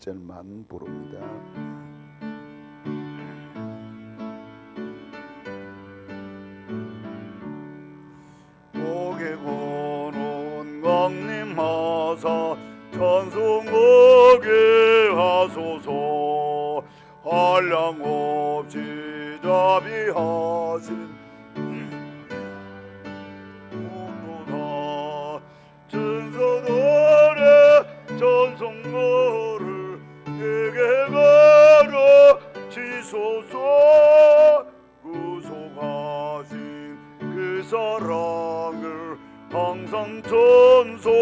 절만 부릅니다. 고개 고는 강림하사 찬송하게 하소서. 한량없이 자비하신 공로다. 천사들의 찬송가를 내게 가르치소서. 구속하신 그 사랑을 항상 찬송합니다.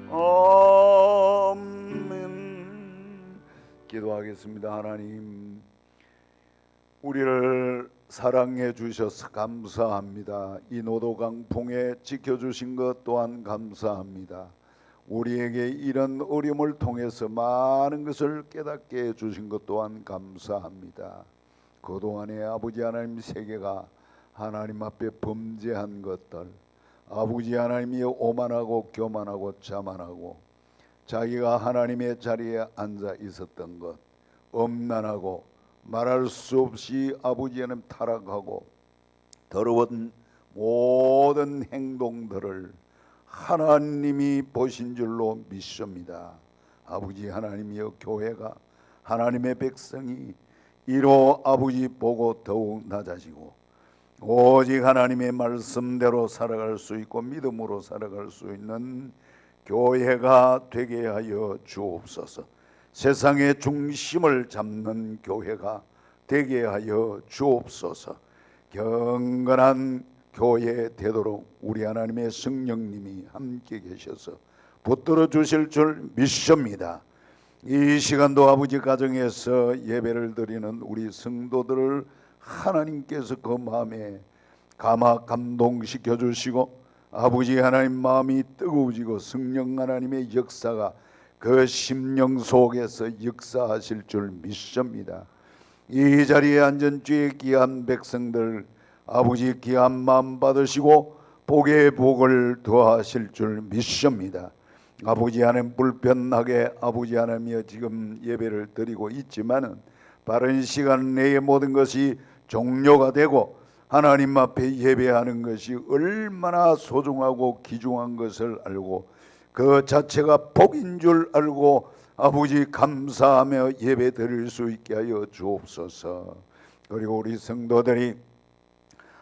아멘. 기도하겠습니다. 하나님, 우리를 사랑해 주셔서 감사합니다. 이 노도강풍에 지켜주신 것 또한 감사합니다. 우리에게 이런 어려움을 통해서 많은 것을 깨닫게 해주신 것 또한 감사합니다. 그동안에 아버지 하나님 세계가 하나님 앞에 범죄한 것들, 아버지 하나님이 오만하고 교만하고 자만하고 자기가 하나님의 자리에 앉아 있었던 것, 엄난하고 말할 수 없이 아버지 하나님 타락하고 더러운 모든 행동들을 하나님이 보신 줄로 믿습니다. 아버지 하나님이여, 교회가 하나님의 백성이 이로 아버지 보고 더욱 낮아지고 오직 하나님의 말씀대로 살아갈 수 있고 믿음으로 살아갈 수 있는 교회가 되게 하여 주옵소서. 세상의 중심을 잡는 교회가 되게 하여 주옵소서. 경건한 교회 되도록 우리 하나님의 성령님이 함께 계셔서 붙들어 주실 줄 믿습니다. 이 시간도 아버지 가정에서 예배를 드리는 우리 성도들을 하나님께서 그 마음에 감동시켜 주시고 아버지 하나님 마음이 뜨거워지고 성령 하나님의 역사가 그 심령 속에서 역사하실 줄 믿습니다. 이 자리에 앉은 주의 귀한 백성들 아버지 귀한 마음 받으시고 복의 복을 더하실 줄 믿습니다. 아버지 하나님, 불편하게 아버지 하나님이여 지금 예배를 드리고 있지만은 바른 시간 내에 모든 것이 종료가 되고 하나님 앞에 예배하는 것이 얼마나 소중하고 귀중한 것을 알고 그 자체가 복인 줄 알고 아버지 감사하며 예배 드릴 수 있게 하여 주옵소서. 그리고 우리 성도들이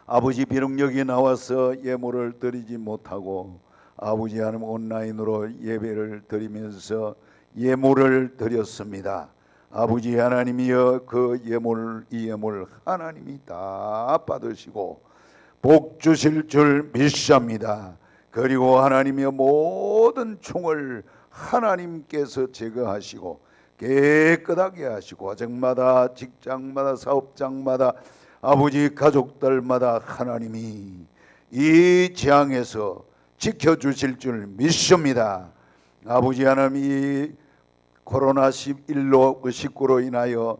아버지 비록 여기 나와서 예물을 드리지 못하고 아버지 하나님 온라인으로 예배를 드리면서 예물을 드렸습니다. 아버지 하나님이여, 그 예물 이 예물 하나님이 다 받으시고 복 주실 줄 믿습니다. 그리고 하나님이여, 모든 총을 하나님께서 제거하시고 깨끗하게 하시고 가정마다 직장마다 사업장마다 아버지 가족들마다 하나님이 이 재앙에서 지켜주실 줄 믿습니다. 아버지 하나님, 이 코로나 19로 인하여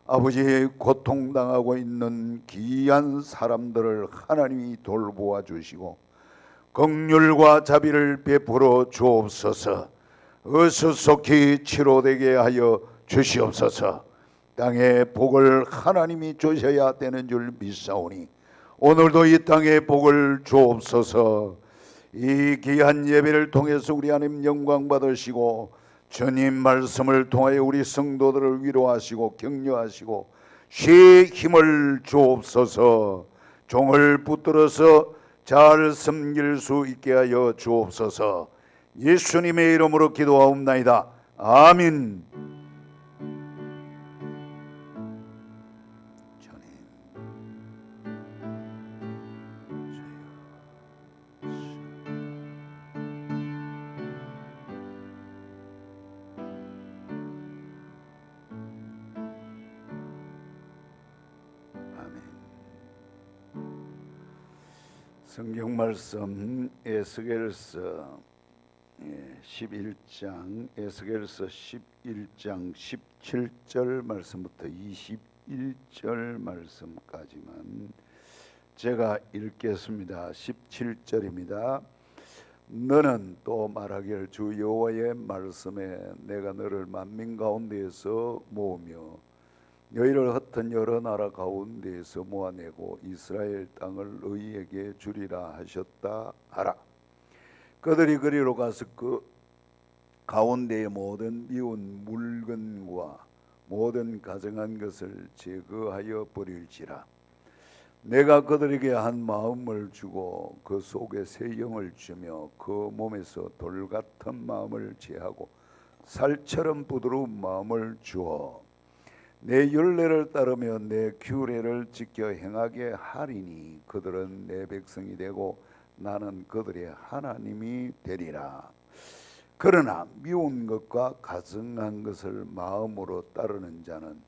아버지 고통당하고 있는 귀한 사람들을 하나님이 돌보아 주시고 긍휼과 자비를 베풀어 주옵소서. 어서 속히 치료되게 하여 주시옵소서. 땅의 복을 하나님이 주셔야 되는 줄 믿사오니 오늘도 이 땅의 복을 주옵소서. 이 귀한 예배를 통해서 우리 하나님 영광 받으시고 주님 말씀을 통하여 우리 성도들을 위로하시고 격려하시고 시 힘을 주옵소서. 종을 붙들어서 잘 섬길 수 있게 하여 주옵소서. 예수님의 이름으로 기도하옵나이다. 아멘. 성경 말씀 에스겔서 11장 에스겔서 11장 17절 말씀부터 21절 말씀까지만 제가 읽겠습니다. 17절입니다. 너는 또 말하길 주 여호와의 말씀에 내가 너를 만민 가운데에서 모으며 너희를 흩은 여러 나라 가운데에서 모아내고 이스라엘 땅을 너희에게 주리라 하셨다 하라. 그들이 그리로 가서 그 가운데의 모든 미운 물건과 모든 가증한 것을 제거하여 버릴지라. 내가 그들에게 한 마음을 주고 그 속에 새 영을 주며 그 몸에서 돌 같은 마음을 제하고 살처럼 부드러운 마음을 주어 내 율례를 따르며 내 규례를 지켜 행하게 하리니 그들은 내 백성이 되고 나는 그들의 하나님이 되리라. 그러나 미운 것과 가증한 것을 마음으로 따르는 자는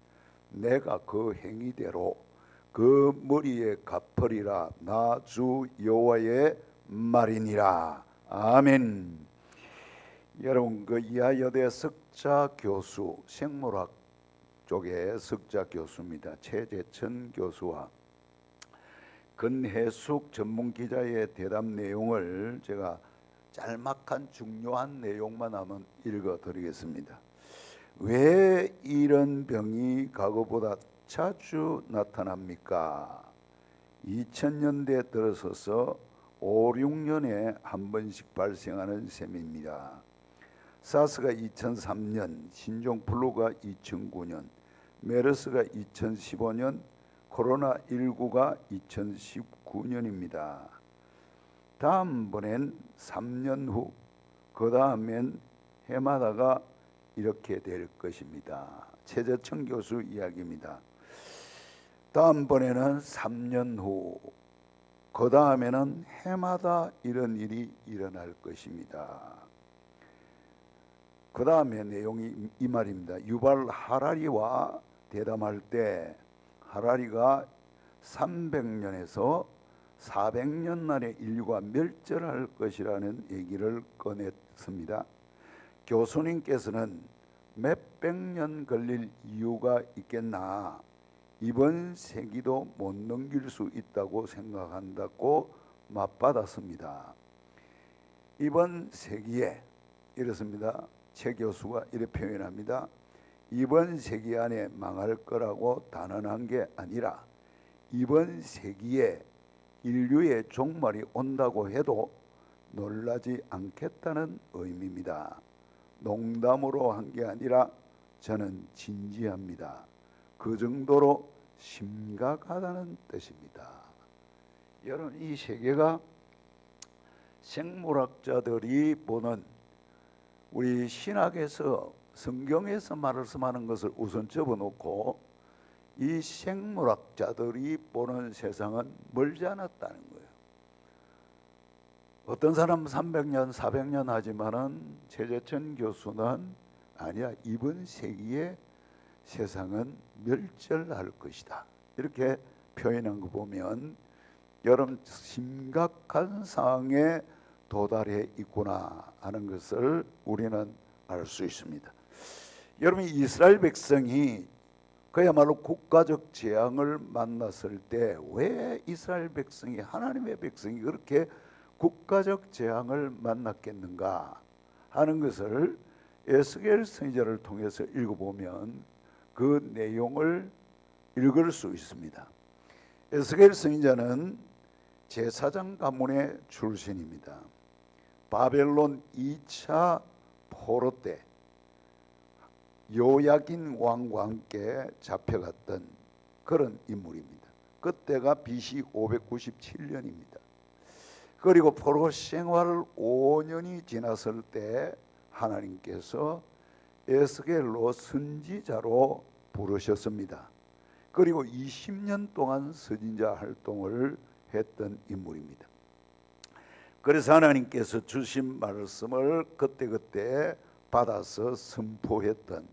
내가 그 행위대로 그 머리에 갚으리라. 나 주 여호와의 말이니라. 아멘. 여러분, 그 이하여대 석자 교수, 생물학 쪽의 석자 교수입니다. 최재천 교수와 근해숙 전문 기자의 대답 내용을 제가 짤막한 중요한 내용만 한번 읽어드리겠습니다. 왜 이런 병이 과거보다 자주 나타납니까? 2000년대 들어서서 5, 6년에 한 번씩 발생하는 셈입니다. 사스가 2003년, 신종플루가 2009년, 메르스가 2015년, 코로나19가 2019년입니다. 다음번엔 3년 후, 그 다음엔 해마다가 이렇게 될 것입니다. 최재천 교수 이야기입니다. 다음번에는 3년 후, 그 다음에는 해마다 이런 일이 일어날 것입니다. 그 다음에 내용이 이 말입니다. 유발 하라리와 대담할 때 하라리가 300년에서 400년 만에 인류가 멸절할 것이라는 얘기를 꺼냈습니다. 교수님께서는 몇백 년 걸릴 이유가 있겠나, 이번 세기도 못 넘길 수 있다고 생각한다고 맞받았습니다. 이번 세기에 이렇습니다. 최 교수가 이렇게 표현합니다. 이번 세기 안에 망할 거라고 단언한 게 아니라 이번 세기에 인류의 종말이 온다고 해도 놀라지 않겠다는 의미입니다. 농담으로 한 게 아니라 저는 진지합니다. 그 정도로 심각하다는 뜻입니다. 여러분, 이 세계가 생물학자들이 보는 우리 신학에서 성경에서 말씀하는 것을 우선 접어놓고 이 생물학자들이 보는 세상은 멀지 않았다는 거예요. 어떤 사람은 300년, 400년 하지만은 최재천 교수는 아니야, 이번 세기에 세상은 멸절할 것이다. 이렇게 표현한 거 보면 여러분, 심각한 상황에 도달해 있구나 하는 것을 우리는 알 수 있습니다. 여러분, 이스라엘 백성이 그야말로 국가적 재앙을 만났을 때 왜 이스라엘 백성이, 하나님의 백성이 그렇게 국가적 재앙을 만났겠는가 하는 것을 에스겔 선지자를 통해서 읽어보면 그 내용을 읽을 수 있습니다. 에스겔 선지자는 제사장 가문의 출신입니다. 바벨론 2차 포로 때 요야긴 왕과 함께 잡혀갔던 그런 인물입니다. 그때가 BC 597년입니다. 그리고 포로 생활 5년이 지났을 때 하나님께서 에스겔로 선지자로 부르셨습니다. 그리고 20년 동안 선지자 활동을 했던 인물입니다. 그래서 하나님께서 주신 말씀을 그때그때 받아서 선포했던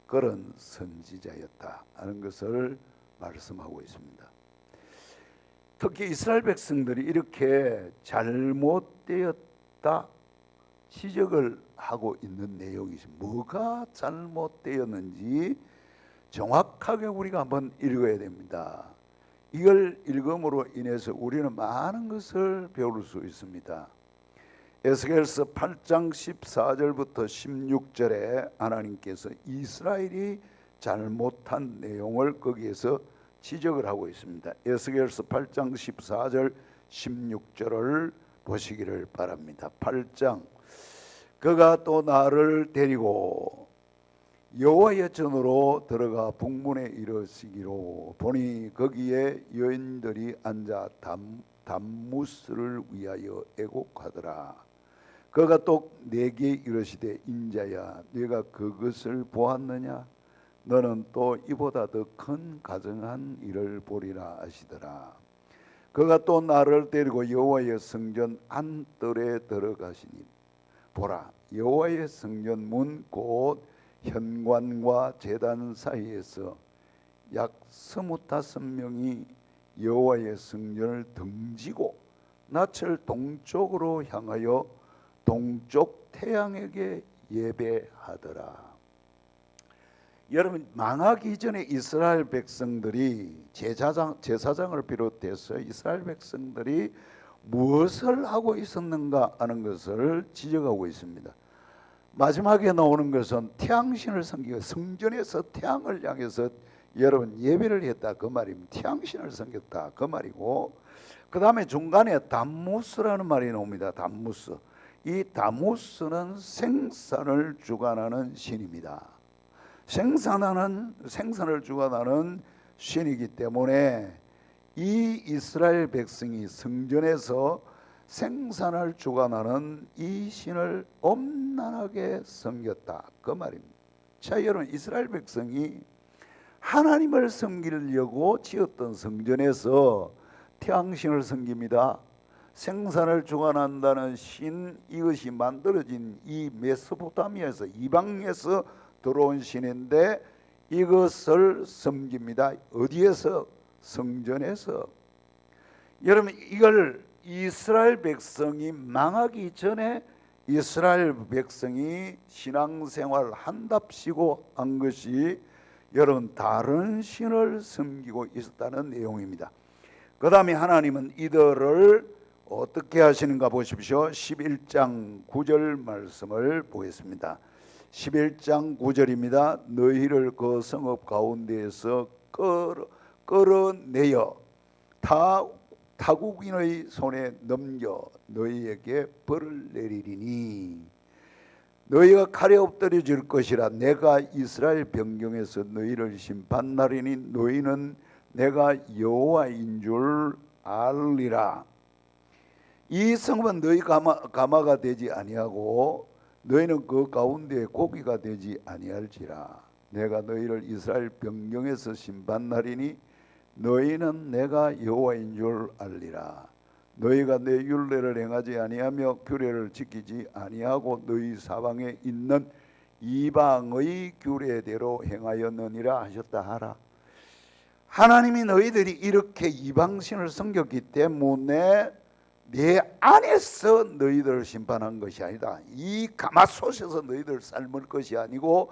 그런 선지자였다 하는 것을 말씀하고 있습니다. 특히 이스라엘 백성들이 이렇게 잘못되었다 지적을 하고 있는 내용이 뭐가 잘못되었는지 정확하게 우리가 한번 읽어야 됩니다. 이걸 읽음으로 인해서 우리는 많은 것을 배울 수 있습니다. 에스겔서 8장 14절부터 16절에 하나님께서 이스라엘이 잘못한 내용을 거기에서 지적을 하고 있습니다. 에스겔서 8장 14절 16절을 보시기를 바랍니다. 8장 그가 또 나를 데리고 여호와의 전으로 들어가 북문에 이르시기로 보니 거기에 여인들이 앉아 담무스를 위하여 애곡하더라. 그가 또 내게 이르시되 인자야 네가 그것을 보았느냐 너는 또 이보다 더 큰 가증한 일을 보리라 하시더라. 그가 또 나를 데리고 여호와의 성전 안뜰에 들어가시니 보라 여호와의 성전 문 곧 현관과 제단 사이에서 약 25명이 여호와의 성전을 등지고 낯을 동쪽으로 향하여 동쪽 태양에게 예배하더라. 여러분 망하기 전에 이스라엘 백성들이 제사장을 비롯해서 이스라엘 백성들이 무엇을 하고 있었는가 하는 것을 지적하고 있습니다. 마지막에 나오는 것은 태양신을 섬기고 성전에서 태양을 향해서 여러분 예배를 했다 그 말입니다. 태양신을 섬겼다 그 말이고, 그 다음에 중간에 담무스라는 말이 나옵니다. 담무스. 이 담무스는 생산을 주관하는 신입니다. 생산을 주관하는 신이기 때문에 이 이스라엘 백성이 성전에서 생산을 주관하는 이 신을 엄란하게 섬겼다 그 말입니다. 자 여러분 이스라엘 백성이 하나님을 섬기려고 지었던 성전에서 태양신을 섬깁니다. 생산을 주관한다는 신 이것이 만들어진 이 메소포타미아에서 이방에서 들어온 신인데 이것을 섬깁니다. 어디에서? 성전에서. 여러분 이걸 이스라엘 백성이 망하기 전에 이스라엘 백성이 신앙생활 한답시고 한 것이 여러분 다른 신을 섬기고 있었다는 내용입니다. 그 다음에 하나님은 이들을 어떻게 하시는가 보십시오. 11장 9절 말씀을 보겠습니다. 11장 9절입니다. 너희를 그 성읍 가운데에서 끌어내어 타국인의 손에 넘겨 너희에게 벌을 내리리니 너희가 칼에 엎드려질 것이라. 내가 이스라엘 변경에서 너희를 심판하리니 너희는 내가 여호와인 줄 알리라. 이 성읍은 너희 가마가 되지 아니하고 너희는 그 가운데 고기가 되지 아니할지라. 내가 너희를 이스라엘 변경에서 심판하리니 너희는 내가 여호와인 줄 알리라. 너희가 내 율례를 행하지 아니하며 규례를 지키지 아니하고 너희 사방에 있는 이방의 규례대로 행하였느니라 하셨다 하라. 하나님이 너희들이 이렇게 이방신을 섬겼기 때문에 내 안에서 너희들을 심판한 것이 아니다. 이 가마솥에서 너희들 삶을 것이 아니고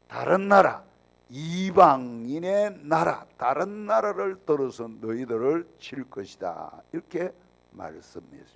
다른 나라, 이방인의 나라, 다른 나라를 들어서 너희들을 칠 것이다. 이렇게 말씀했습니다.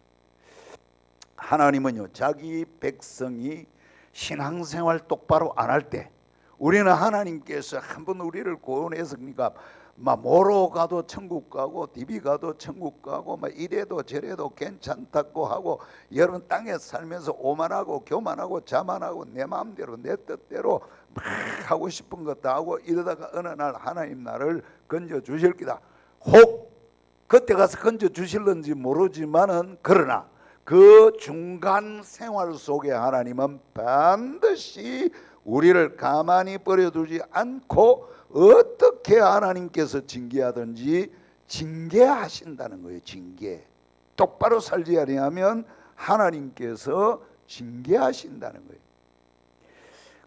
하나님은요 자기 백성이 신앙생활 똑바로 안 할 때 우리는 하나님께서 한번 우리를 구원해서 그러니까 막 뭐로 가도 천국 가고 디비 가도 천국 가고 막 이래도 저래도 괜찮다고 하고 여러분 땅에 살면서 오만하고 교만하고 자만하고 내 마음대로 내 뜻대로 막 하고 싶은 것 다 하고 이러다가 어느 날 하나님 나를 건져 주실 기다. 혹 그때 가서 건져 주실런지 모르지만은 그러나 그 중간 생활 속에 하나님은 반드시 우리를 가만히 버려두지 않고 어떻게 하나님께서 징계하든지 징계하신다는 거예요. 징계. 똑바로 살지 아니하면 하나님께서 징계하신다는 거예요.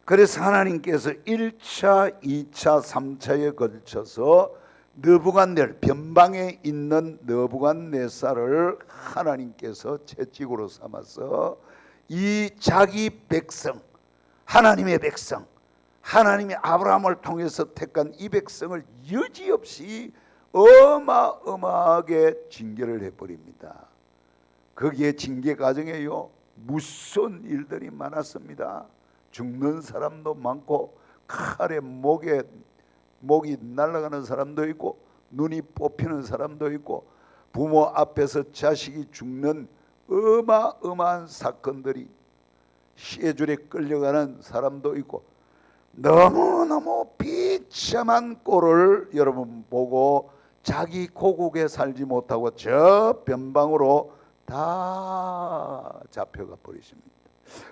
그래서 하나님께서 1차, 2차, 3차에 걸쳐서 느부갓네살 변방에 있는 느부갓네살을 하나님께서 채찍으로 삼아서 이 자기 백성 하나님의 백성 하나님이 아브라함을 통해서 택한 이 백성을 여지없이 어마어마하게 징계를 해버립니다. 거기에 징계 과정에요 무서운 일들이 많았습니다. 죽는 사람도 많고 칼에 목이 날아가는 사람도 있고 눈이 뽑히는 사람도 있고 부모 앞에서 자식이 죽는 어마어마한 사건들이 시해줄에 끌려가는 사람도 있고 너무너무 비참한 꼴을 여러분 보고 자기 고국에 살지 못하고 저 변방으로 다 잡혀가 버리십니다.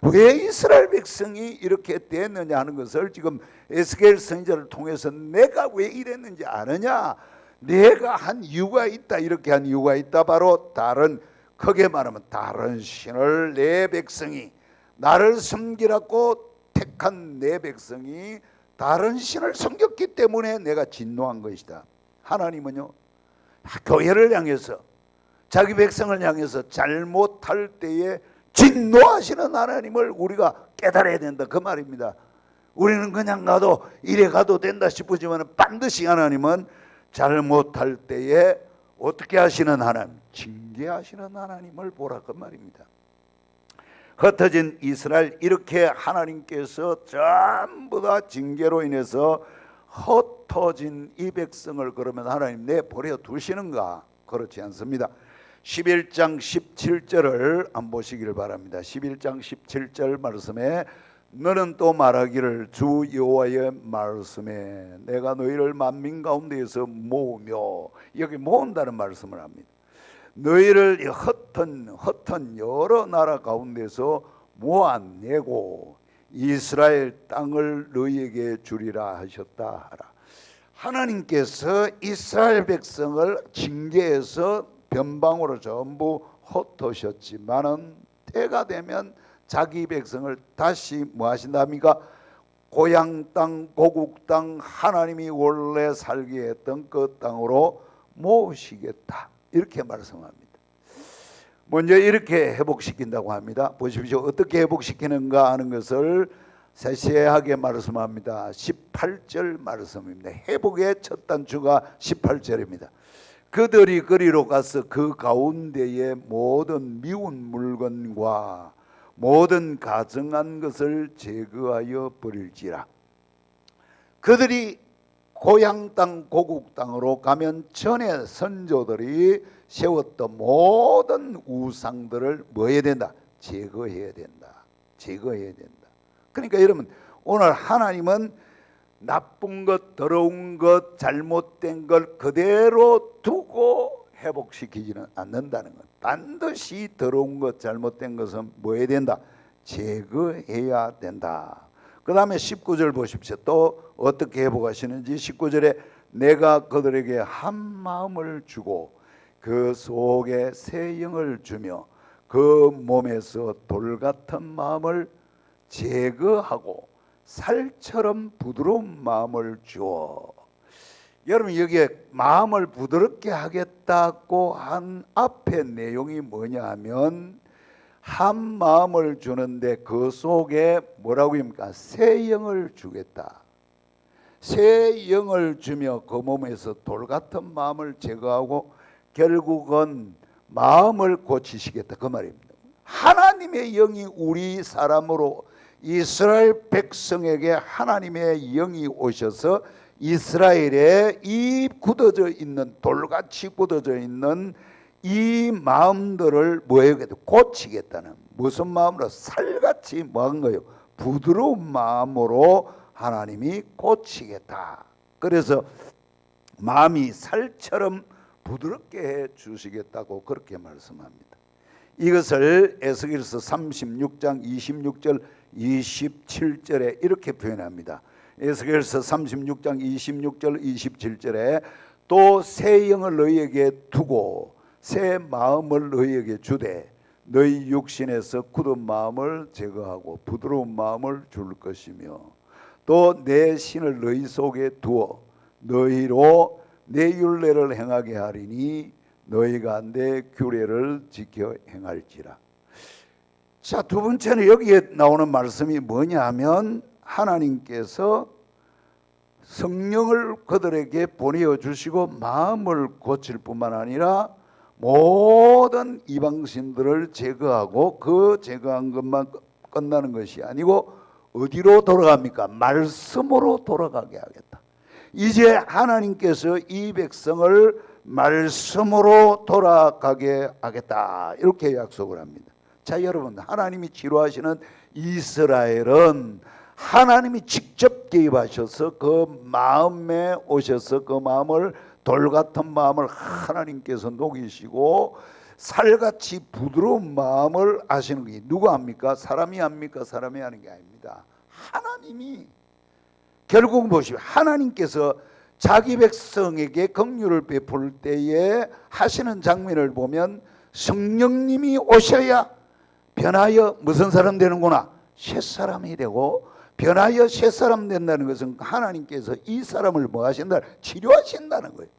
왜 이스라엘 백성이 이렇게 됐느냐 하는 것을 지금 에스겔 선지자를 통해서 내가 왜 이랬는지 아느냐, 내가 한 이유가 있다, 이렇게 한 이유가 있다. 바로 크게 말하면 다른 신을 내 백성이, 나를 섬기라고 택한 내 백성이 다른 신을 섬겼기 때문에 내가 진노한 것이다. 하나님은요, 교회를 향해서, 자기 백성을 향해서 잘못할 때에 진노하시는 하나님을 우리가 깨달아야 된다, 그 말입니다. 우리는 그냥 가도 이래 가도 된다 싶으지만 반드시 하나님은 잘못할 때에 어떻게 하시는 하나님, 징계하시는 하나님을 보라, 그 말입니다. 흩어진 이스라엘, 이렇게 하나님께서 전부 다 징계로 인해서 흩어진 이 백성을 그러면 하나님 내버려 두시는가? 그렇지 않습니다. 11장 17절을 한번 보시기를 바랍니다. 11장 17절 말씀에 너는 또 말하기를 주 여호와의 말씀에 내가 너희를 만민 가운데에서 모으며, 여기 모은다는 말씀을 합니다. 너희를 흩은 여러 나라 가운데서 모아내고 이스라엘 땅을 너희에게 주리라 하셨다 하라. 하나님께서 이스라엘 백성을 징계해서 변방으로 전부 흩으셨지만은 때가 되면 자기 백성을 다시 뭐 하신답니까? 고향 땅, 고국 땅, 하나님이 원래 살게 했던 그 땅으로 모으시겠다, 이렇게 말씀합니다. 먼저 이렇게 회복시킨다고 합니다. 보십시오. 어떻게 회복시키는가 하는 것을 세세하게 말씀합니다. 18절 말씀입니다. 회복의 첫 단추가 18절입니다. 그들이 그리로 가서 그 가운데에 모든 미운 물건과 모든 가증한 것을 제거하여 버릴지라. 그들이 고향 땅, 고국 땅으로 가면 전에 선조들이 세웠던 모든 우상들을 뭐 해야 된다? 제거해야 된다. 제거해야 된다. 그러니까 여러분, 오늘 하나님은 나쁜 것, 더러운 것, 잘못된 걸 그대로 두고 회복시키지는 않는다는 것. 반드시 더러운 것, 잘못된 것은 뭐 해야 된다? 제거해야 된다. 그 다음에 19절 보십시오. 또 어떻게 회복하시는지. 19절에 내가 그들에게 한 마음을 주고 그 속에 새 영을 주며 그 몸에서 돌 같은 마음을 제거하고 살처럼 부드러운 마음을 주어. 여러분, 여기에 마음을 부드럽게 하겠다고 한 앞에 내용이 뭐냐 하면 한 마음을 주는데 그 속에 뭐라고 합니까? 새 영을 주겠다. 새 영을 주며 그 몸에서 돌 같은 마음을 제거하고 결국은 마음을 고치시겠다, 그 말입니다. 하나님의 영이 우리 사람으로, 이스라엘 백성에게 하나님의 영이 오셔서 이스라엘에 이 굳어져 있는, 돌같이 굳어져 있는 이 마음들을 뭐하겠다? 고치겠다는. 무슨 마음으로? 살같이 뭐한 거예요? 부드러운 마음으로 하나님이 고치겠다. 그래서 마음이 살처럼 부드럽게 해 주시겠다고 그렇게 말씀합니다. 이것을 에스겔서 36장 26절 27절에 이렇게 표현합니다. 에스겔서 36장 26절 27절에 또 새 영을 너희에게 두고 새 마음을 너희에게 주되 너희 육신에서 굳은 마음을 제거하고 부드러운 마음을 줄 것이며 또 내 신을 너희 속에 두어 너희로 내 율례를 행하게 하리니 너희가 내 규례를 지켜 행할지라. 자, 두 번째는 여기에 나오는 말씀이 뭐냐 하면 하나님께서 성령을 그들에게 보내어 주시고 마음을 고칠 뿐만 아니라 모든 이방신들을 제거하고 그 제거한 것만 끝나는 것이 아니고 어디로 돌아갑니까? 말씀으로 돌아가게 하겠다. 이제 하나님께서 이 백성을 말씀으로 돌아가게 하겠다, 이렇게 약속을 합니다. 자, 여러분, 하나님이 치료하시는 이스라엘은 하나님이 직접 개입하셔서 그 마음에 오셔서 그 마음을, 돌 같은 마음을 하나님께서 녹이시고 살같이 부드러운 마음을 하시는 게 누가 합니까? 사람이 합니까? 사람이 하는 게 아닙니다. 하나님이. 결국은 보시면 하나님께서 자기 백성에게 긍휼을 베풀 때에 하시는 장면을 보면 성령님이 오셔야 변하여 무슨 사람 되는구나? 새사람이 되고, 변하여 새 사람 된다는 것은 하나님께서 이 사람을 뭐 하신다? 치료하신다는 거예요.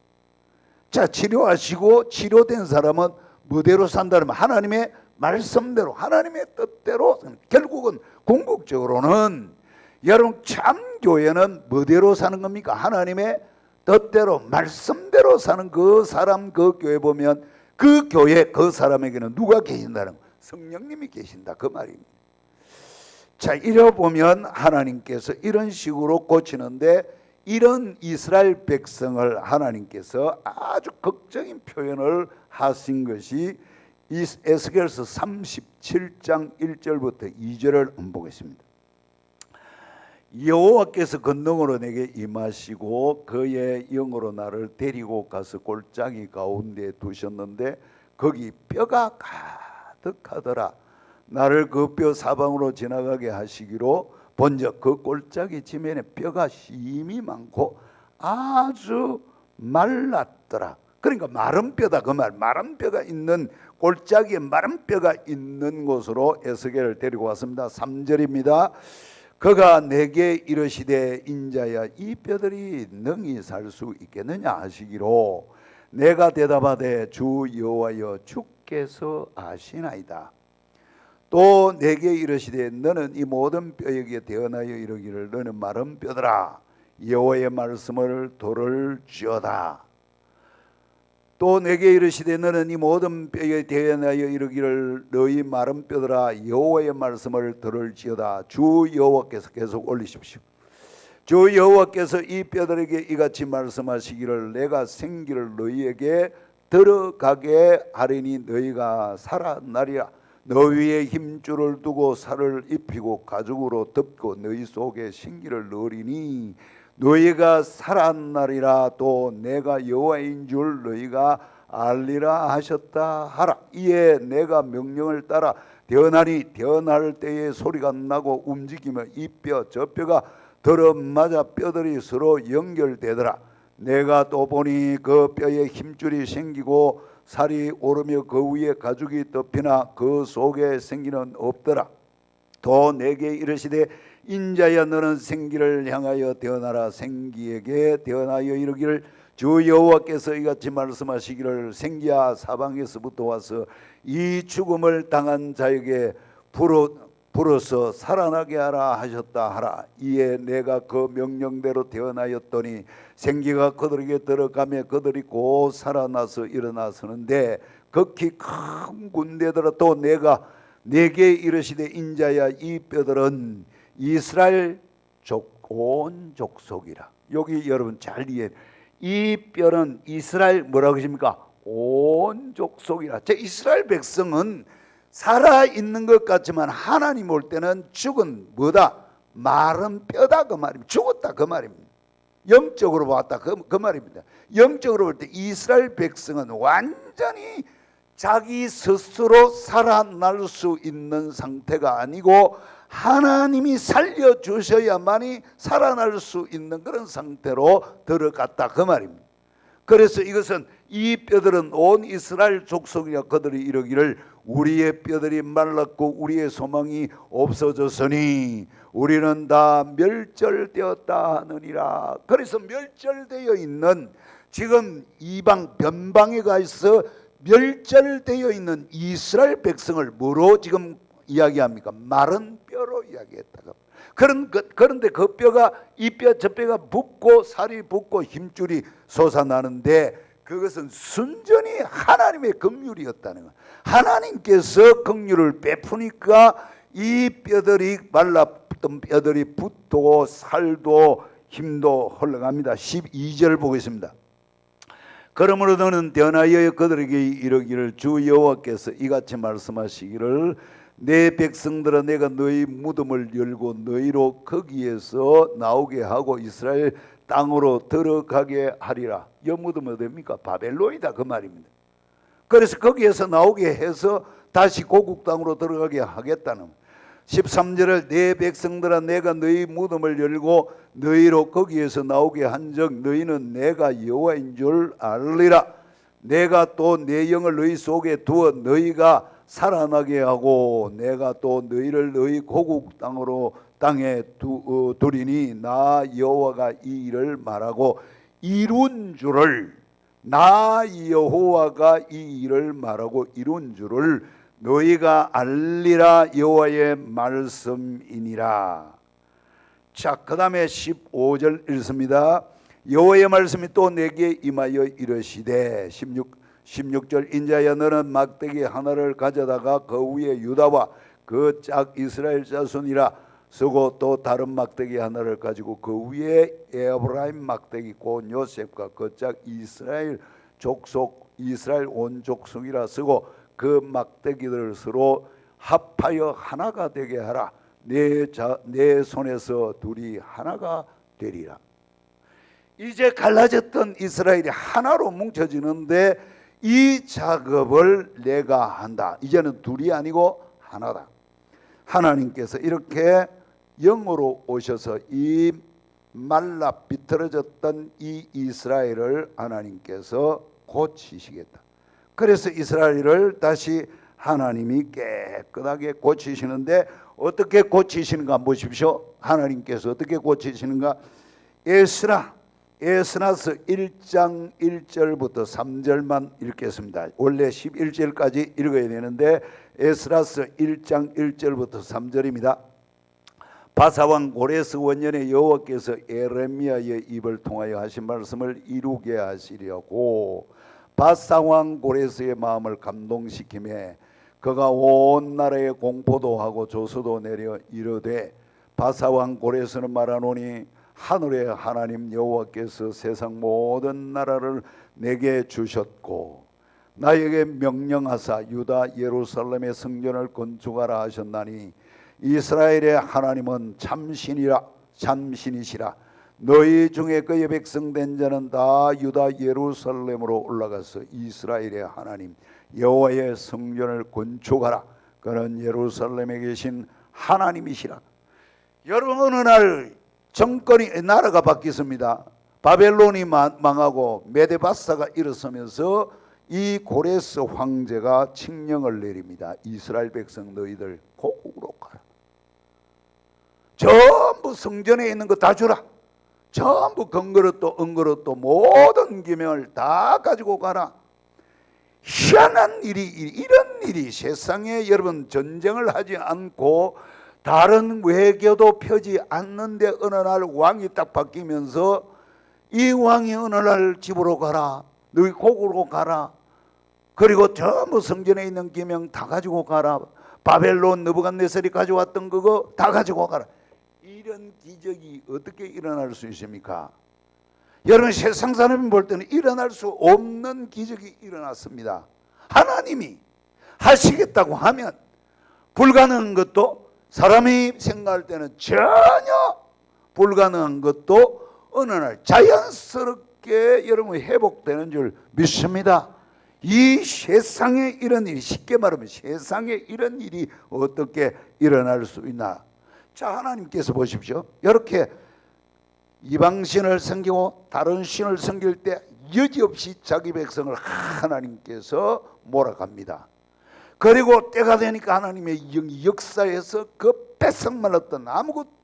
자, 치료하시고 치료된 사람은 뭐대로 산다면 하나님의 말씀대로, 하나님의 뜻대로. 결국은 궁극적으로는 여러분, 참 교회는 뭐대로 사는 겁니까? 하나님의 뜻대로, 말씀대로 사는 그 사람, 그 교회 보면 그 교회, 그 사람에게는 누가 계신다는 거예요? 성령님이 계신다, 그 말입니다. 자, 이래 보면 하나님께서 이런 식으로 고치는데, 이런 이스라엘 백성을 하나님께서 아주 극적인 표현을 하신 것이 에스겔서 37장 1절부터 2절을 한번 보겠습니다. 여호와께서 건너으로 내게 임하시고 그의 영으로 나를 데리고 가서 골짜기 가운데 두셨는데 거기 뼈가 가득하더라. 나를 그 뼈 사방으로 지나가게 하시기로 본적 그 골짜기 지면에 뼈가 심이 많고 아주 말랐더라. 그러니까 마른 뼈다, 그 말. 마른 뼈가 있는, 골짜기에 마른 뼈가 있는 곳으로 에스겔을 데리고 왔습니다. 3절입니다. 그가 내게 이르시되 인자야, 이 뼈들이 능히 살 수 있겠느냐 하시기로 내가 대답하되 주 여호와여, 주께서 아시나이다. 또 내게 이르시되 너는 이 모든 뼈에게 대언하여 이르기를 너는 마른 뼈들아, 여호와의 말씀을 들을지어다. 또 내게 이르시되 너는 이 모든 뼈에 대언하여 이르기를 너희 마른 뼈들아, 여호와의 말씀을 들을지어다. 주 여호와께서 계속 올리십시오. 주 여호와께서 이 뼈들에게 이같이 말씀하시기를 내가 생기를 너희에게 들어가게 하리니 너희가 살아나리라. 너 위에 힘줄을 두고 살을 입히고 가죽으로 덮고 너희 속에 생기를 넣으리니 너희가 살아나리라. 또 내가 여호와인 줄 너희가 알리라 하셨다 하라. 이에 내가 명령을 따라 대언하니 대언할 때에 소리가 나고 움직이며 이 뼈 저 뼈가 들어맞아 뼈들이 서로 연결되더라. 내가 또 보니 그 뼈에 힘줄이 생기고 살이 오르며 그 위에 가죽이 덮이나 그 속에 생기는 없더라. 또 내게 이르시되 인자야, 너는 생기를 향하여 대언하라. 생기에게 대언하여 이르기를 주 여호와께서 이같이 말씀하시기를 생기야, 사방에서부터 와서 이 죽음을 당한 자에게 불어서 살아나게 하라 하셨다 하라. 이에 내가 그 명령대로 대언하였더니 생기가 그들에게 들어가며 그들이 곧 살아나서 일어나서는데 극히 큰 군대더라. 또 내가 내게 이르시되 인자야, 이 뼈들은 이스라엘 온 족속이라. 여기 여러분 잘 이해해. 이 뼈는 이스라엘 뭐라고 하십니까? 온 족속이라. 제 이스라엘 백성은 살아있는 것 같지만 하나님 올 때는 죽은 뭐다? 마른 뼈다, 그 말입니다. 죽었다, 그 말입니다. 영적으로 봤다, 그 말입니다. 영적으로 볼 때 이스라엘 백성은 완전히 자기 스스로 살아날 수 있는 상태가 아니고 하나님이 살려주셔야만이 살아날 수 있는 그런 상태로 들어갔다, 그 말입니다. 그래서 이것은 이 뼈들은 온 이스라엘 족속이라. 그들이 이르기를 우리의 뼈들이 말랐고 우리의 소망이 없어졌으니 우리는 다 멸절되었다 하느니라. 그래서 멸절되어 있는, 지금 이방 변방에 가 있어 멸절되어 있는 이스라엘 백성을 뭐로 지금 이야기합니까? 마른 뼈로 이야기했다가. 그런데 그 뼈가 이 뼈 저 뼈가 붓고 살이 붓고 힘줄이 솟아나는데 그것은 순전히 하나님의 긍휼이었다는 것. 하나님께서 긍휼을 베푸니까 이 뼈들이 말랐던 뼈들이 붓고 살도 힘도 흘러갑니다. 12절 보겠습니다. 그러므로 너는 변하여 그들에게 이르기를 주 여호와께서 이같이 말씀하시기를 내 백성들아 내가 너희 무덤을 열고 너희로 거기에서 나오게 하고 이스라엘 땅으로 들어가게 하리라. 이 무덤은 어디입니까? 바벨론이다 그 말입니다. 그래서 거기에서 나오게 해서 다시 고국 땅으로 들어가게 하겠다는 13절을 내 백성들아 내가 너희 무덤을 열고 너희로 거기에서 나오게 한즉 너희는 내가 여호와인 줄 알리라. 내가 또 내 영을 너희 속에 두어 너희가 살아나게 하고 내가 또 너희를 너희 고국 땅에 두리니 나 여호와가 이 일을 말하고 이룬 줄을 나 여호와가 이 일을 말하고 이룬 줄을 너희가 알리라 여호와의 말씀이니라. 자, 그 다음에 15절 읽습니다. 여호와의 말씀이 또 내게 임하여 이르시되 16절 인자야 너는 막대기 하나를 가져다가 그 위에 유다와 그 짝 이스라엘 자손이라 쓰고 또 다른 막대기 하나를 가지고 그 위에 에브라임 막대기 곧 요셉과 그 짝 이스라엘 족속 이스라엘 온 족속이라 쓰고 그 막대기들을 서로 합하여 하나가 되게 하라. 내 손에서 둘이 하나가 되리라. 이제 갈라졌던 이스라엘이 하나로 뭉쳐지는데 이 작업을 내가 한다. 이제는 둘이 아니고 하나다. 하나님께서 이렇게 영으로 오셔서 이 말라 비틀어졌던 이 이스라엘을 하나님께서 고치시겠다. 그래서 이스라엘을 다시 하나님이 깨끗하게 고치시는데 어떻게 고치시는가 보십시오. 하나님께서 어떻게 고치시는가. 에스라서 1장 1절부터 3절만 읽겠습니다. 원래 11절까지 읽어야 되는데 에스라서 1장 1절부터 3절입니다. 바사왕 고레스 원년에 여호와께서 에레미야의 입을 통하여 하신 말씀을 이루게 하시려고 바사왕 고레스의 마음을 감동시키매 그가 온 나라에 공포도 하고 조서도 내려 이르되 바사왕 고레스는 말하노니 하늘의 하나님 여호와께서 세상 모든 나라를 내게 주셨고 나에게 명령하사 유다 예루살렘의 성전을 건축하라 하셨나니 이스라엘의 하나님은 참신이시라. 너희 중에 그의 백성 된 자는 다 유다 예루살렘으로 올라가서 이스라엘의 하나님 여호와의 성전을 건축하라. 그는 예루살렘에 계신 하나님이시라. 여러분 어느 날 정권이 나라가 바뀌었습니다. 바벨론이 망하고 메데바사가 일어서면서 이 고레스 황제가 칙령을 내립니다. 이스라엘 백성 너희들 고국으로 가라. 전부 성전에 있는 거 다 주라. 전부 건그릇도 은그릇도 모든 기명을 다 가지고 가라. 희한한 일이 이런 일이 세상에 여러분 전쟁을 하지 않고 다른 외교도 펴지 않는데 어느 날 왕이 딱 바뀌면서 이 왕이 어느 날 집으로 가라. 너희 고국으로 가라. 그리고 전부 성전에 있는 기명 다 가지고 가라. 바벨론 느부갓네살이 가져왔던 그거 다 가지고 가라. 이런 기적이 어떻게 일어날 수 있습니까? 여러분 세상 사람이 볼 때는 일어날 수 없는 기적이 일어났습니다. 하나님이 하시겠다고 하면 불가능한 것도 사람이 생각할 때는 전혀 불가능한 것도 어느 날 자연스럽게 여러분 회복되는 줄 믿습니다. 이 세상에 이런 일이 쉽게 말하면 세상에 이런 일이 어떻게 일어날 수 있나. 자 하나님께서 보십시오. 이렇게 이방신을 섬기고 다른 신을 섬길 때 여지없이 자기 백성을 하나님께서 몰아갑니다. 그리고 때가 되니까 하나님의 영이 역사에서 그 뺏어말랐던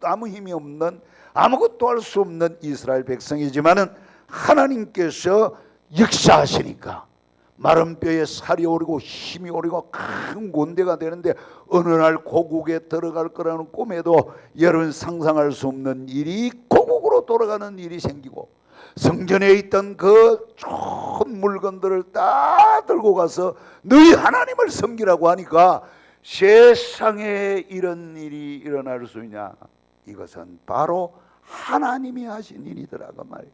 아무 힘이 없는 아무것도 할 수 없는 이스라엘 백성이지만은 하나님께서 역사하시니까 마른 뼈에 살이 오르고 힘이 오르고 큰 군대가 되는데 어느 날 고국에 들어갈 거라는 꿈에도 여러분 상상할 수 없는 일이 고국으로 돌아가는 일이 생기고 성전에 있던 그 좋은 물건들을 다 들고 가서 너희 하나님을 섬기라고 하니까 세상에 이런 일이 일어날 수 있냐? 이것은 바로 하나님이 하신 일이더라 그 말이에요.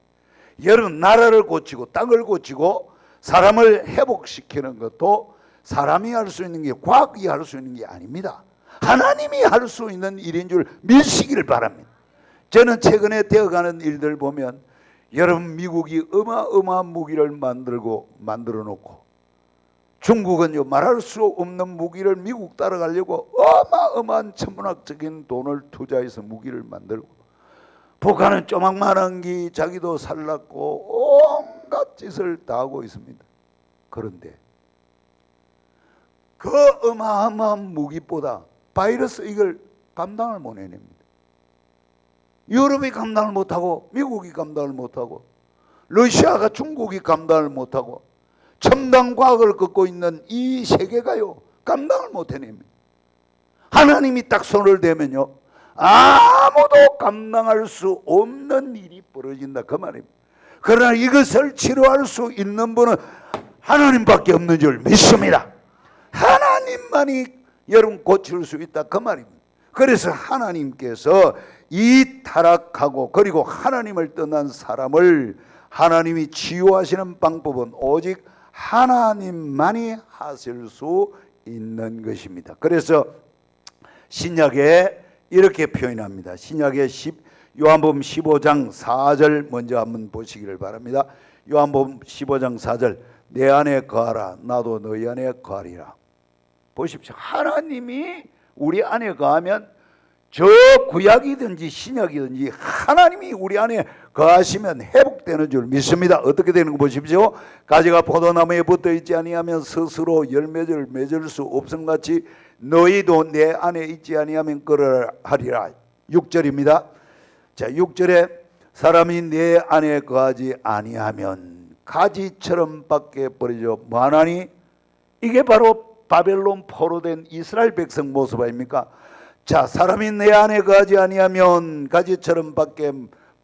여러분, 나라를 고치고 땅을 고치고 사람을 회복시키는 것도 사람이 할 수 있는 게, 과학이 할 수 있는 게 아닙니다. 하나님이 할 수 있는 일인 줄 믿으시기를 바랍니다. 저는 최근에 되어가는 일들 보면, 여러분, 미국이 어마어마한 무기를 만들어 놓고, 중국은요 말할 수 없는 무기를 미국 따라가려고 어마어마한 천문학적인 돈을 투자해서 무기를 만들고, 북한은 조망만한 기 자기도 살랐고 온갖 짓을 다 하고 있습니다. 그런데 그 어마어마한 무기보다 바이러스 이걸 감당을 못 해냅니다. 유럽이 감당을 못하고, 미국이 감당을 못하고, 러시아가, 중국이 감당을 못하고, 첨단 과학을 걷고 있는 이 세계가요 감당을 못 해냅니다. 하나님이 딱 손을 대면요 아무도 감당할 수 없는 일이 벌어진다 그 말입니다. 그러나 이것을 치료할 수 있는 분은 하나님밖에 없는 줄 믿습니다. 하나님만이 여러분 고칠 수 있다 그 말입니다. 그래서 하나님께서 이 타락하고 그리고 하나님을 떠난 사람을 하나님이 치유하시는 방법은 오직 하나님만이 하실 수 있는 것입니다. 그래서 신약에 이렇게 표현합니다. 신약의 요한복음 15장 4절 먼저 한번 보시기를 바랍니다. 요한복음 15장 4절, 내 안에 거하라 나도 너희 안에 거하리라. 보십시오. 하나님이 우리 안에 거하면, 저 구약이든지 신약이든지 하나님이 우리 안에 거하시면 회복되는 줄 믿습니다. 어떻게 되는 거 보십시오. 가지가 포도나무에 붙어 있지 아니하면 스스로 열매를 맺을 수 없음같이 너희도 내 안에 있지 아니하면 그러하리라. 6절입니다. 자, 6절에 사람이 내 안에 거하지 아니하면 가지처럼 밖에 버려져 뭐하나니? 이게 바로 바벨론 포로된 이스라엘 백성 모습 아닙니까? 자, 사람이 내 안에 거하지 아니하면 가지처럼 밖에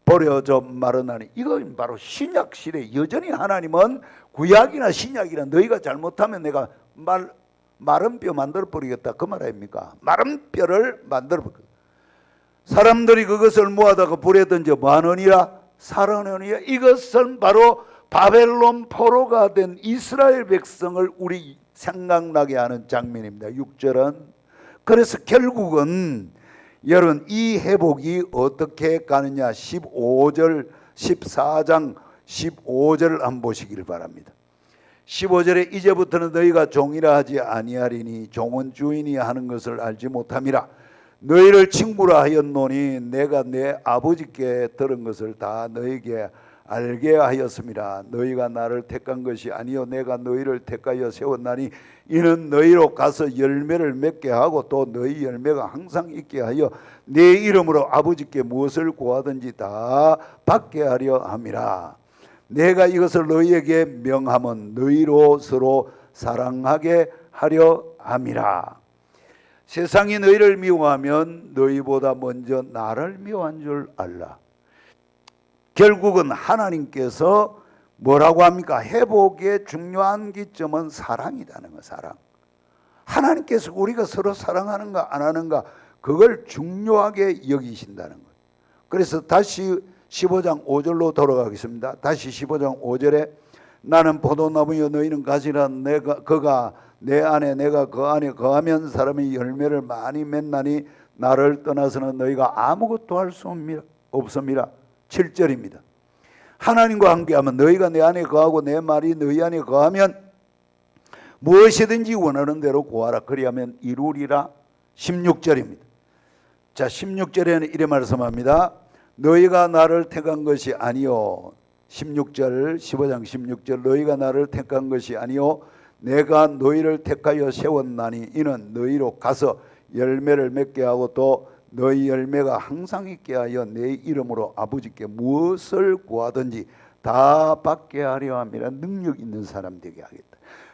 버려져 마르나니. 이건 바로 신약시대. 여전히 하나님은 구약이나 신약이나 너희가 잘못하면 내가 마른 뼈 만들어 버리겠다 그 말 아닙니까? 마른 뼈를 만들어 버리겠다. 사람들이 그것을 모아다가 불에 던져 뭐하느니라? 살아내느니라. 이것은 바로 바벨론 포로가 된 이스라엘 백성을 우리 생각나게 하는 장면입니다. 6절은. 그래서 결국은 여러분 이 회복이 어떻게 가느냐? 14장 15절을 한번 보시기를 바랍니다. 15절에 이제부터는 너희가 종이라 하지 아니하리니 종은 주인이 하는 것을 알지 못함이라. 너희를 친구라 하였노니 내가 내 아버지께 들은 것을 다 너희에게 알게 하였습니다. 너희가 나를 택한 것이 아니요 내가 너희를 택하여 세웠나니 이는 너희로 가서 열매를 맺게 하고 또 너희 열매가 항상 있게 하여 내 이름으로 아버지께 무엇을 구하든지 다 받게 하려 함이라. 내가 이것을 너희에게 명함은 너희로 서로 사랑하게 하려 함이라. 세상이 너희를 미워하면 너희보다 먼저 나를 미워한 줄 알라. 결국은 하나님께서 뭐라고 합니까? 회복의 중요한 기점은 사랑이라는 거. 사랑. 하나님께서 우리가 서로 사랑하는가 안 하는가 그걸 중요하게 여기신다는 거예요. 그래서 다시 15장 5절로 돌아가겠습니다. 다시 15장 5절에 나는 포도나무여 너희는 가지라. 그가 내 안에 내가 그 안에 거하면 사람이 열매를 많이 맺나니 나를 떠나서는 너희가 아무것도 할 수 없습니다. 7절입니다. 하나님과 함께하면 너희가 내 안에 거하고 내 말이 너희 안에 거하면 무엇이든지 원하는 대로 구하라. 그리하면 이루리라. 16절입니다. 자, 16절에는 이래 말씀합니다. 너희가 나를 택한 것이 아니요. 16절 15장 16절 너희가 나를 택한 것이 아니요 내가 너희를 택하여 세웠나니 이는 너희로 가서 열매를 맺게 하고 또 너희 열매가 항상 있게 하여 내 이름으로 아버지께 무엇을 구하든지 다 받게 하려 함이라. 능력 있는 사람 되게 하겠다.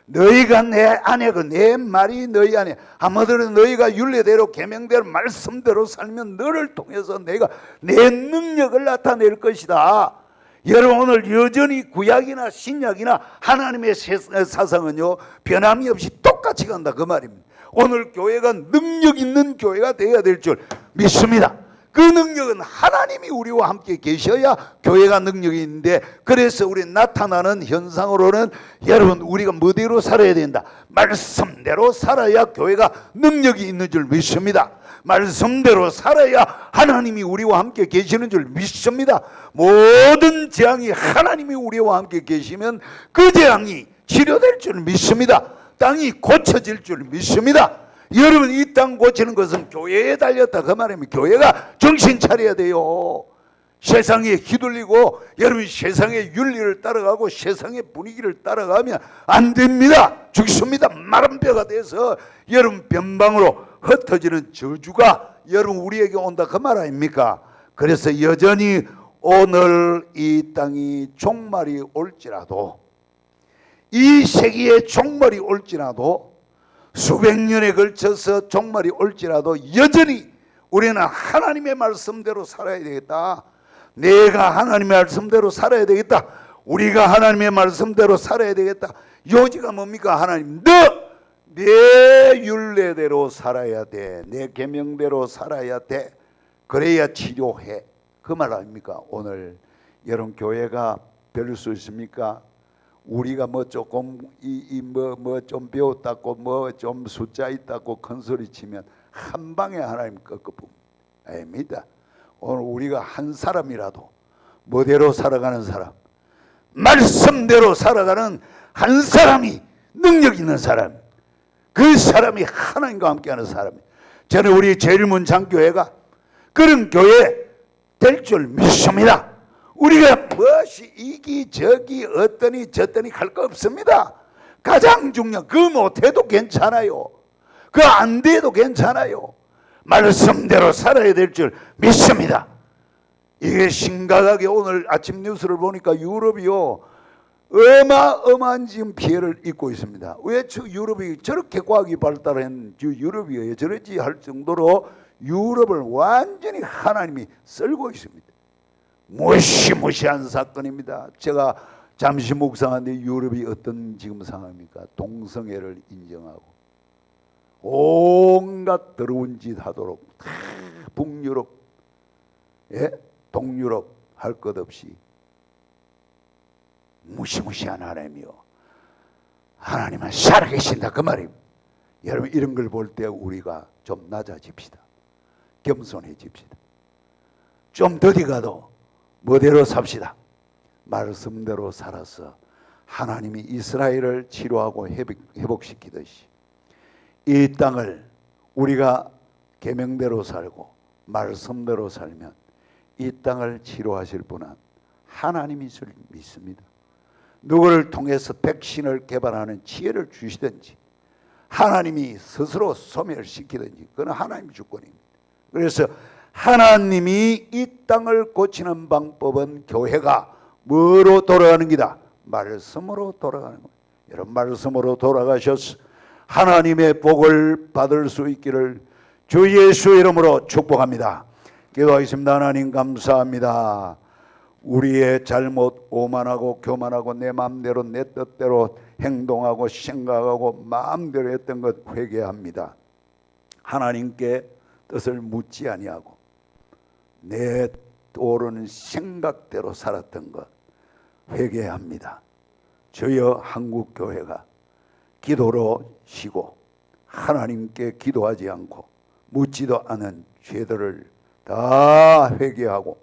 너희가 내 안에 내 말이 너희 안에, 한마디로 너희가 율례대로 계명대로 말씀대로 살면 너를 통해서 내가 내 능력을 나타낼 것이다. 여러분 오늘 여전히 구약이나 신약이나 하나님의 사상은요 변함이 없이 똑같이 간다 그 말입니다. 오늘 교회가 능력 있는 교회가 되어야 될 줄 믿습니다. 그 능력은 하나님이 우리와 함께 계셔야 교회가 능력이 있는데, 그래서 우리 나타나는 현상으로는 여러분 우리가 뭐대로 살아야 된다? 말씀대로 살아야 교회가 능력이 있는 줄 믿습니다. 말씀대로 살아야 하나님이 우리와 함께 계시는 줄 믿습니다. 모든 재앙이 하나님이 우리와 함께 계시면 그 재앙이 치료될 줄 믿습니다. 땅이 고쳐질 줄 믿습니다. 여러분 이 땅 고치는 것은 교회에 달렸다 그 말입니다. 교회가 정신 차려야 돼요. 세상에 휘둘리고 여러분 세상의 윤리를 따라가고 세상의 분위기를 따라가면 안 됩니다. 죽습니다. 마른 뼈가 돼서 여러분 변방으로 흩어지는 저주가 여러분 우리에게 온다 그 말 아닙니까? 그래서 여전히 오늘 이 땅이 종말이 올지라도, 이 세기에 종말이 올지라도, 수백 년에 걸쳐서 종말이 올지라도 여전히 우리는 하나님의 말씀대로 살아야 되겠다. 내가 하나님의 말씀대로 살아야 되겠다. 우리가 하나님의 말씀대로 살아야 되겠다. 요지가 뭡니까? 하나님, 너 내 율례대로 살아야 돼. 내 계명대로 살아야 돼. 그래야 치료해. 그 말 아닙니까? 오늘 여러분 교회가 별 수 있습니까? 우리가 뭐 조금 뭐 좀 배웠다고 뭐 좀 숫자 있다고 큰 소리 치면 한 방에 하나님 꺾어봅니다. 아닙니다. 오늘 우리가 한 사람이라도 뭐대로 살아가는 사람, 말씀대로 살아가는 한 사람이 능력 있는 사람, 그 사람이 하나님과 함께하는 사람이에요. 저는 우리 제일문장교회가 그런 교회 될 줄 믿습니다. 우리가 무엇이 이기저기 어떠니 저떠니 할 거 없습니다. 가장 중요한 그 못해도 괜찮아요. 그 안 돼도 괜찮아요. 말씀대로 살아야 될 줄 믿습니다. 이게 심각하게 오늘 아침 뉴스를 보니까 유럽이요 어마어마한 지금 피해를 입고 있습니다. 왜 유럽이 저렇게 과학이 발달한 유럽이에요? 저러지 할 정도로 유럽을 완전히 하나님이 썰고 있습니다. 무시무시한 사건입니다. 제가 잠시 묵상하는데 유럽이 어떤 지금 상황입니까? 동성애를 인정하고 온갖 더러운 짓 하도록 북유럽, 동유럽 할 것 없이 무시무시한 하나님이요. 하나님은 살아계신다 그 말입니다. 여러분 이런 걸 볼 때 우리가 좀 낮아집시다. 겸손해집시다. 좀 더디 가도 뭐대로 삽시다. 말씀대로 살아서 하나님이 이스라엘을 치료하고 회복시키듯이 이 땅을 우리가 계명대로 살고 말씀대로 살면 이 땅을 치료하실 분은 하나님이 줄 믿습니다. 누구를 통해서 백신을 개발하는 지혜를 주시든지 하나님이 스스로 소멸시키든지 그건 하나님 주권입니다. 그래서 하나님이 이 땅을 고치는 방법은 교회가 뭐로 돌아가는 기다? 말씀으로 돌아가는 거예요. 여러분 말씀으로 돌아가셔서 하나님의 복을 받을 수 있기를 주 예수 이름으로 축복합니다. 기도하겠습니다. 하나님 감사합니다. 우리의 잘못 오만하고 교만하고 내 마음대로 내 뜻대로 행동하고 생각하고 마음대로 했던 것 회개합니다. 하나님께 뜻을 묻지 아니하고 내 떠오르는 생각대로 살았던 것 회개합니다. 저여 한국교회가 기도로 쉬고 하나님께 기도하지 않고 묻지도 않은 죄들을 다 회개하고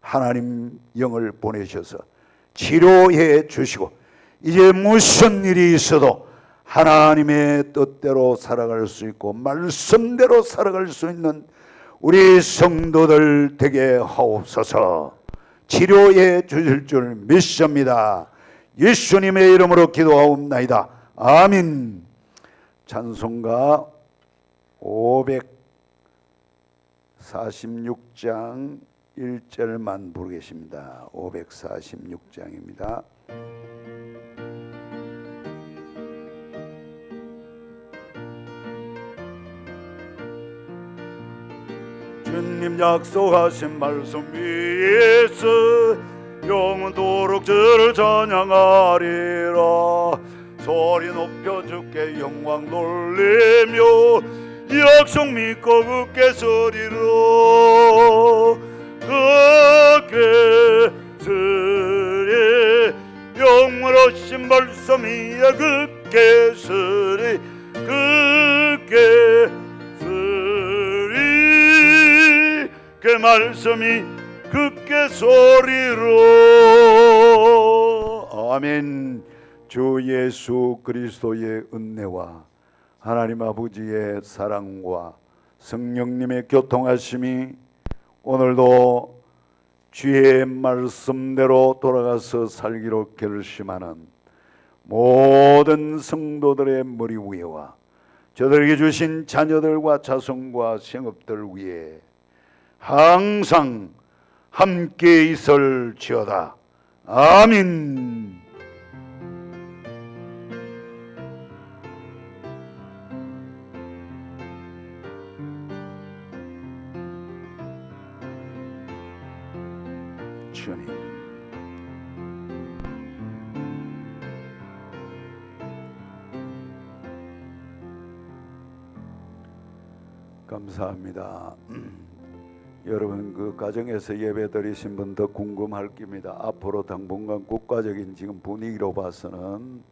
하나님 영을 보내셔서 치료해 주시고 이제 무슨 일이 있어도 하나님의 뜻대로 살아갈 수 있고 말씀대로 살아갈 수 있는 우리 성도들 되게 하옵소서. 치료해 주실 줄 믿습니다. 예수님의 이름으로 기도하옵나이다. 아멘. 찬송가 546장 1절만 부르겠습니다. 546장입니다. 주님 약속하신 말씀 위에서 영원토록 주를 찬양하리라. 소리 높여 주께 영광 돌리며 약속 믿고 굳게 서리라. 굳게 서리 영원하신 말씀이야. 굳게 서리 굳게 서리 그 말씀이 굳게 서리로. 아멘. 주 예수 그리스도의 은혜와 하나님 아버지의 사랑과 성령님의 교통하심이 오늘도 주의 말씀대로 돌아가서 살기로 결심하는 모든 성도들의 머리 위에와 저들에게 주신 자녀들과 자손과 생업들 위에 항상 함께 있을지어다. 아멘. 주님, 감사합니다. 여러분 그 가정에서 예배 드리신 분 더 궁금할 겁니다. 앞으로 당분간 국가적인 지금 분위기로 봐서는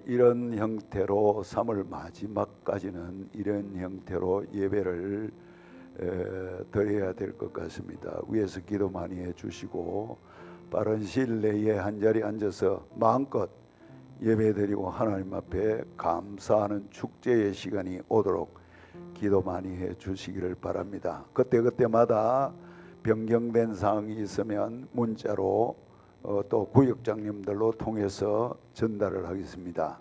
이런 형태로 3월 마지막까지는 이런 형태로 예배를 드려야 될 것 같습니다. 위에서 기도 많이 해주시고 빠른 시일 내에 한자리에 앉아서 마음껏 예배드리고 하나님 앞에 감사하는 축제의 시간이 오도록 기도 많이 해주시기를 바랍니다. 그때그때마다 변경된 사항이 있으면 문자로 또 구역장님들로 통해서 전달을 하겠습니다.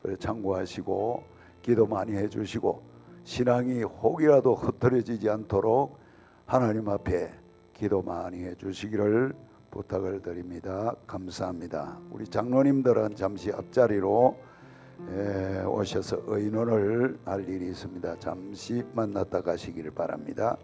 그래 참고하시고 기도 많이 해주시고 신앙이 혹이라도 흐트러지지 않도록 하나님 앞에 기도 많이 해주시기를 부탁을 드립니다. 감사합니다. 우리 장로님들은 잠시 앞자리로 오셔서 의논을 할 일이 있습니다. 잠시 만났다 가시기를 바랍니다.